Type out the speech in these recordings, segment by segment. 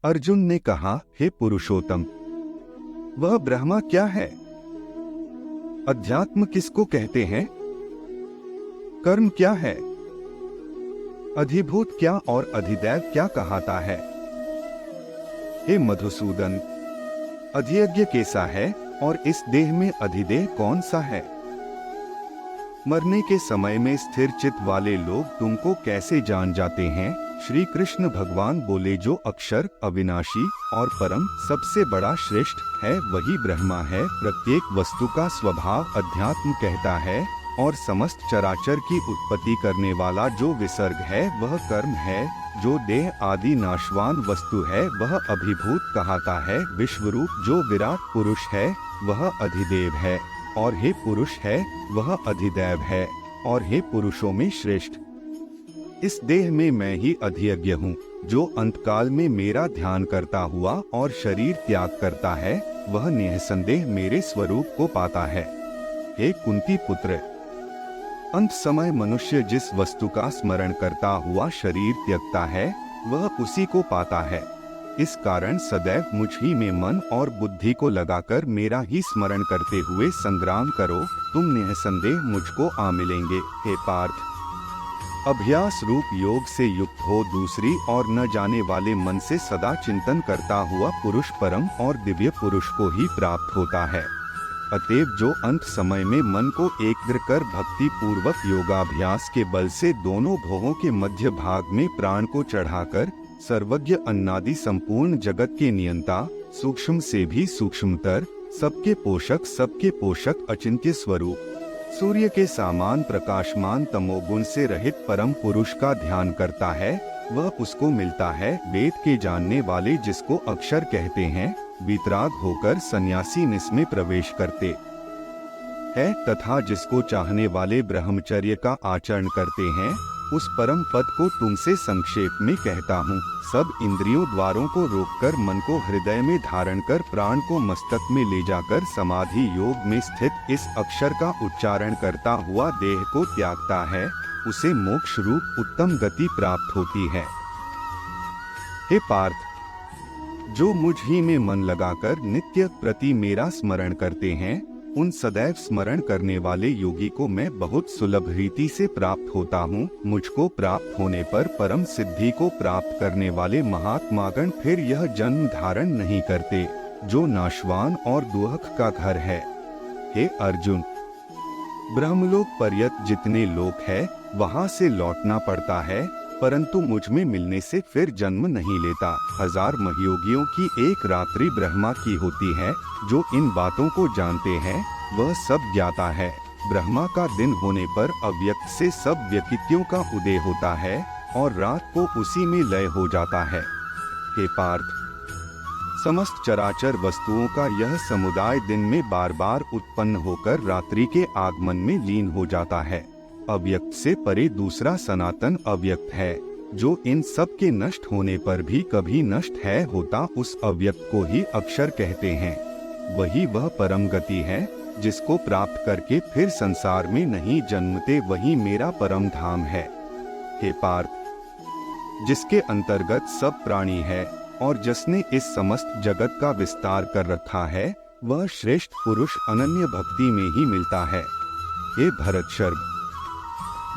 अर्जुन ने कहा, हे पुरुषोत्तम, वह ब्रह्मा क्या है? अध्यात्म किसको कहते हैं? कर्म क्या है? अधिभूत क्या और अधिदैव क्या कहाता है? हे मधुसूदन, अधियज्ञ कैसा है और इस देह में अधिदेह कौन सा है? मरने के समय में स्थिर चित्त वाले लोग तुमको कैसे जान जाते हैं? श्री कृष्ण भगवान बोले, जो अक्षर, अविनाशी और परम सबसे बड़ा श्रेष्ठ है वही ब्रह्मा है। प्रत्येक वस्तु का स्वभाव अध्यात्म कहता है और समस्त चराचर की उत्पत्ति करने वाला जो विसर्ग है वह कर्म है। जो देह आदि नाशवान वस्तु है वह अभिभूत कहता है। विश्वरूप जो विराट पुरुष है वह अधिदेव है, और हे पुरुष है वह अधिदैव है, और हे पुरुषों में श्रेष्ठ। इस देह में मैं ही अधियज्ञ हूँ। जो अंतकाल में मेरा ध्यान करता हुआ और शरीर त्याग करता है वह निःसंदेह मेरे स्वरूप को पाता है। हे कुंती पुत्र, अंत समय मनुष्य जिस वस्तु का स्मरण करता हुआ शरीर त्यक्ता है वह उसी को पाता है। इस कारण सदैव मुझ ही में मन और बुद्धि को लगाकर मेरा ही स्मरण करते हुए संग्राम करो, तुम निःसंदेह मुझको आ मिलेंगे। हे पार्थ, अभ्यास रूप योग से युक्त हो दूसरी और न जाने वाले मन से सदा चिंतन करता हुआ पुरुष परम और दिव्य पुरुष को ही प्राप्त होता है। अतएव जो अंत समय में मन को एकाग्र कर भक्ति पूर्वक योगाभ्यास के बल से दोनों भोगों के मध्य भाग में प्राण को चढ़ाकर सर्वज्ञ अन्नादि संपूर्ण जगत के नियंता, सूक्ष्म से भी सूक्ष्मतर, सबके पोषक अचिंत्य स्वरूप सूर्य के समान प्रकाशमान तमोगुण से रहित परम पुरुष का ध्यान करता है वह उसको मिलता है। वेद के जानने वाले जिसको अक्षर कहते हैं, वितराग होकर सन्यासी निस में प्रवेश करते है तथा जिसको चाहने वाले ब्रह्मचर्य का आचरण करते हैं, उस परम पद को तुमसे संक्षेप में कहता हूँ। सब इंद्रियों द्वारों को रोककर मन को हृदय में धारण कर प्राण को मस्तक में ले जाकर समाधि योग में स्थित इस अक्षर का उच्चारण करता हुआ देह को त्यागता है, उसे मोक्ष रूप उत्तम गति प्राप्त होती है। हे पार्थ, जो मुझ ही में मन लगाकर नित्य प्रति मेरा स्मरण करते हैं, उन सदैव स्मरण करने वाले योगी को मैं बहुत सुलभ रीति से प्राप्त होता हूँ। मुझको प्राप्त होने पर परम सिद्धि को प्राप्त करने वाले महात्मागण फिर यह जन्म धारण नहीं करते, जो नाशवान और दुख का घर है। हे अर्जुन, ब्रह्मलोक पर्यंत जितने लोक है वहाँ से लौटना पड़ता है, परंतु मुझ में मिलने से फिर जन्म नहीं लेता। 1000 महयोगियों की एक रात्रि ब्रह्मा की होती है। जो इन बातों को जानते हैं वह सब ज्ञाता है। ब्रह्मा का दिन होने पर अव्यक्त से सब व्यक्तियों का उदय होता है और रात को उसी में लय हो जाता है। हे पार्थ, समस्त चराचर वस्तुओं का यह समुदाय दिन में बार बार उत्पन्न होकर रात्रि के आगमन में लीन हो जाता है। अव्यक्त से परे दूसरा सनातन अव्यक्त है, जो इन सब के नष्ट होने पर भी कभी नष्ट है होता, उस अव्यक्त को ही अक्षर कहते हैं। वही वह परम गति है जिसको प्राप्त करके फिर संसार में नहीं जन्मते, वही मेरा परम धाम है। हे पार्थ, जिसके अंतर्गत सब प्राणी है और जिसने इस समस्त जगत का विस्तार कर रखा है, वह श्रेष्ठ पुरुष अनन्य भक्ति में ही मिलता है। हे भरतशर्म,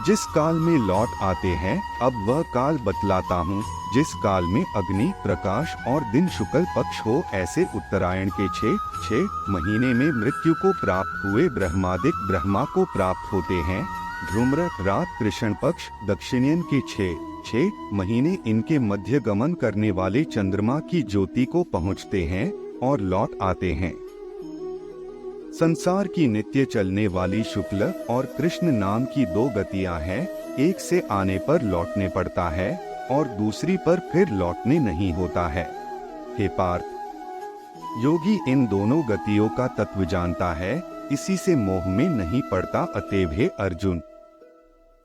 जिस काल में लौट आते हैं अब वह काल बतलाता हूँ। जिस काल में अग्नि, प्रकाश और दिन शुक्ल पक्ष हो, ऐसे उत्तरायण के 6 महीने में मृत्यु को प्राप्त हुए ब्रह्मादिक ब्रह्मा को प्राप्त होते हैं। ध्रुम्र रात कृष्ण पक्ष दक्षिणायन के 6 महीने इनके मध्य गमन करने वाले चंद्रमा की ज्योति को पहुँचते हैं और लौट आते हैं। संसार की नित्य चलने वाली शुक्ल और कृष्ण नाम की 2 गतियां हैं। एक से आने पर लौटने पड़ता है और दूसरी पर फिर लौटने नहीं होता है। हे पार्थ, योगी इन दोनों गतियों का तत्व जानता है, इसी से मोह में नहीं पड़ता। अतएव हे अर्जुन,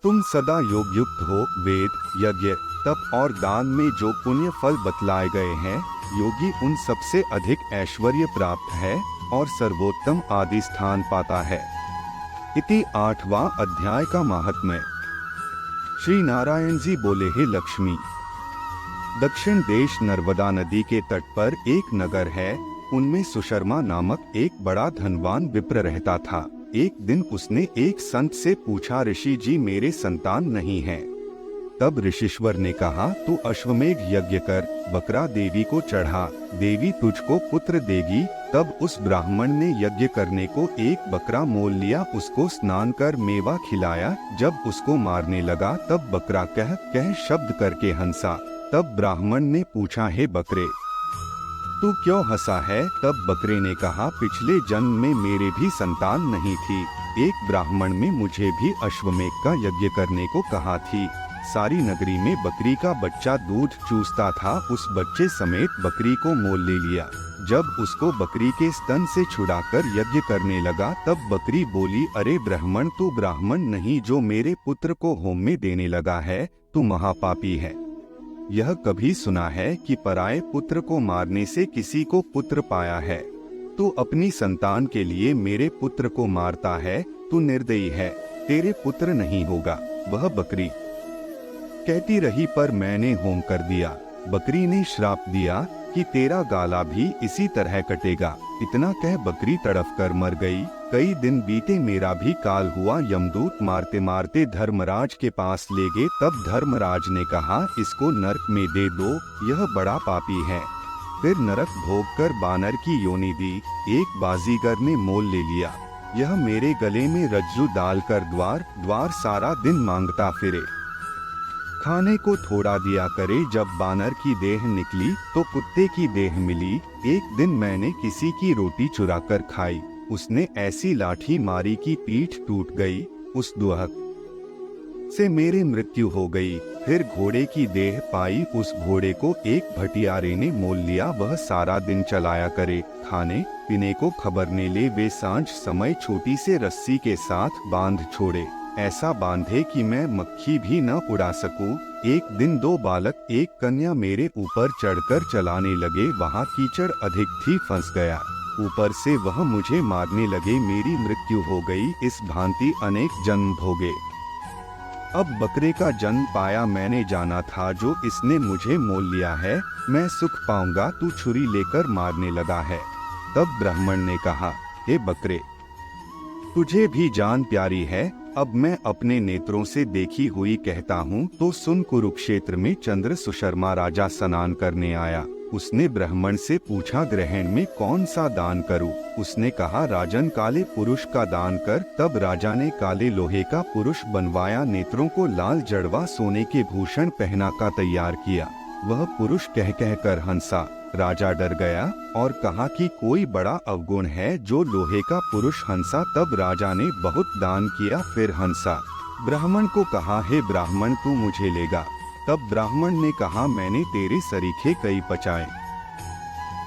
तुम सदा योग युक्त हो। वेद, यज्ञ, तप और दान में जो पुण्य फल बतलाए गए हैं, योगी उन सबसे अधिक ऐश्वर्य प्राप्त है और सर्वोत्तम आदि स्थान पाता है। इति 8वां अध्याय का महात्म्य। श्री नारायण जी बोले, हे लक्ष्मी, दक्षिण देश नर्मदा नदी के तट पर एक नगर है। उनमें सुशर्मा नामक एक बड़ा धनवान विप्र रहता था। एक दिन उसने एक संत से पूछा, ऋषि जी, मेरे संतान नहीं है। तब ऋषिश्वर ने कहा, तू अश्वमेघ यज्ञ कर, बकरा देवी को चढ़ा, देवी तुझको पुत्र देगी। तब उस ब्राह्मण ने यज्ञ करने को एक बकरा मोल लिया, उसको स्नान कर मेवा खिलाया। जब उसको मारने लगा तब बकरा कह कह शब्द करके हंसा। तब ब्राह्मण ने पूछा, हे बकरे, तू क्यों हंसा है? तब बकरे ने कहा, पिछले जन्म में मेरे भी संतान नहीं थी। एक ब्राह्मण में मुझे भी अश्वमेघ का यज्ञ करने को कहा थी। सारी नगरी में बकरी का बच्चा दूध चूसता था, उस बच्चे समेत बकरी को मोल ले लिया। जब उसको बकरी के स्तन से छुड़ाकर यज्ञ करने लगा तब बकरी बोली, अरे ब्राह्मण, तू ब्राह्मण नहीं जो मेरे पुत्र को होम में देने लगा है, तू महापापी है। यह कभी सुना है कि पराये पुत्र को मारने से किसी को पुत्र पाया है? तू अपनी संतान के लिए मेरे पुत्र को मारता है, तू निर्दयी है, तेरे पुत्र नहीं होगा। वह बकरी कहती रही, पर मैंने होम कर दिया। बकरी ने श्राप दिया कि तेरा गाला भी इसी तरह कटेगा। इतना कह बकरी तड़फ कर मर गई। कई दिन बीते, मेरा भी काल हुआ। यमदूत मारते मारते धर्मराज के पास ले गए। तब धर्मराज ने कहा, इसको नरक में दे दो, यह बड़ा पापी है। फिर नरक भोग कर बानर की योनि दी। एक बाजीगर ने मोल ले लिया, यह मेरे गले में रज्जू डालकर द्वार द्वार सारा दिन मांगता फिरे, खाने को थोड़ा दिया करे। जब बानर की देह निकली तो कुत्ते की देह मिली। एक दिन मैंने किसी की रोटी चुरा कर खाई, उसने ऐसी लाठी मारी कि पीठ टूट गई। उस दुहक से मेरी मृत्यु हो गई। फिर घोड़े की देह पाई, उस घोड़े को एक भटियारे ने मोल लिया, वह सारा दिन चलाया करे, खाने पीने को खबर ने ले। वे सांझ समय छोटी से रस्सी के साथ बांध छोड़े, ऐसा बांधे कि मैं मक्खी भी न उड़ा सकूं। एक दिन दो बालक एक कन्या मेरे ऊपर चढ़कर चलाने लगे, वहाँ कीचड़ अधिक थी, फंस गया। ऊपर से वह मुझे मारने लगे, मेरी मृत्यु हो गई। इस भांति अनेक जन्म भोगे। अब बकरे का जन्म पाया, मैंने जाना था जो इसने मुझे मोल लिया है, मैं सुख पाऊंगा, तू छुरी लेकर मारने लगा है। तब ब्राह्मण ने कहा, हे बकरे, तुझे भी जान प्यारी है। अब मैं अपने नेत्रों से देखी हुई कहता हूँ तो सुन। कुरुक्षेत्र में चंद्र सुशर्मा राजा स्नान करने आया। उसने ब्राह्मण से पूछा, ग्रहण में कौन सा दान करूं? उसने कहा, राजन, काले पुरुष का दान कर। तब राजा ने काले लोहे का पुरुष बनवाया, नेत्रों को लाल जड़वा सोने के भूषण पहना का तैयार किया। वह पुरुष कह कह कर हंसा। राजा डर गया और कहा कि कोई बड़ा अवगुण है जो लोहे का पुरुष हंसा। तब राजा ने बहुत दान किया, फिर हंसा। ब्राह्मण को कहा, हे ब्राह्मण, तू मुझे लेगा? तब ब्राह्मण ने कहा, मैंने तेरे सरीखे कई पचाए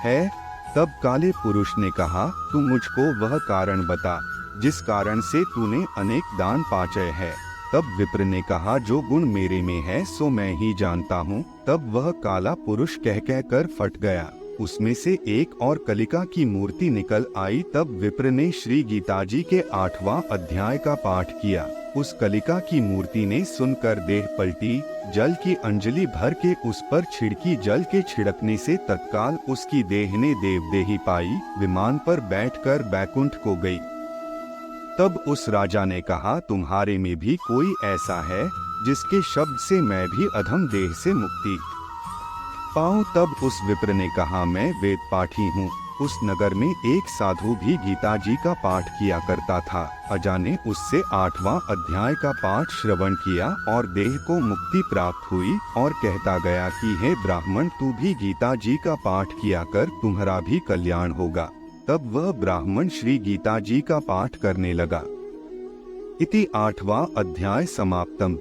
है। तब काले पुरुष ने कहा, तू मुझको वह कारण बता जिस कारण से तूने अनेक दान पाचे है। तब विप्र ने कहा, जो गुण मेरे में है सो मैं ही जानता हूँ। तब वह काला पुरुष कह कह कर फट गया। उसमें से एक और कलिका की मूर्ति निकल आई। तब विप्र ने श्री गीता जी के 8वां अध्याय का पाठ किया। उस कलिका की मूर्ति ने सुनकर देह पलटी, जल की अंजलि भर के उस पर छिड़की। जल के छिड़कने से तत्काल उसकी देह ने देवदेही पाई, विमान पर बैठकर बैकुंठ को गई। तब उस राजा ने कहा, तुम्हारे में भी कोई ऐसा है जिसके शब्द से मैं भी अधम देह से मुक्ति पाऊं? तब उस विप्र ने कहा, मैं वेद पाठी हूँ। उस नगर में एक साधु भी गीता जी का पाठ किया करता था। अजाने उससे 8वां अध्याय का पाठ श्रवण किया और देह को मुक्ति प्राप्त हुई और कहता गया कि हे ब्राह्मण, तू भी गीता जी का पाठ किया कर, तुम्हारा भी कल्याण होगा। तब वह ब्राह्मण श्री गीता जी का पाठ करने लगा। इति 8वां अध्याय समाप्तम।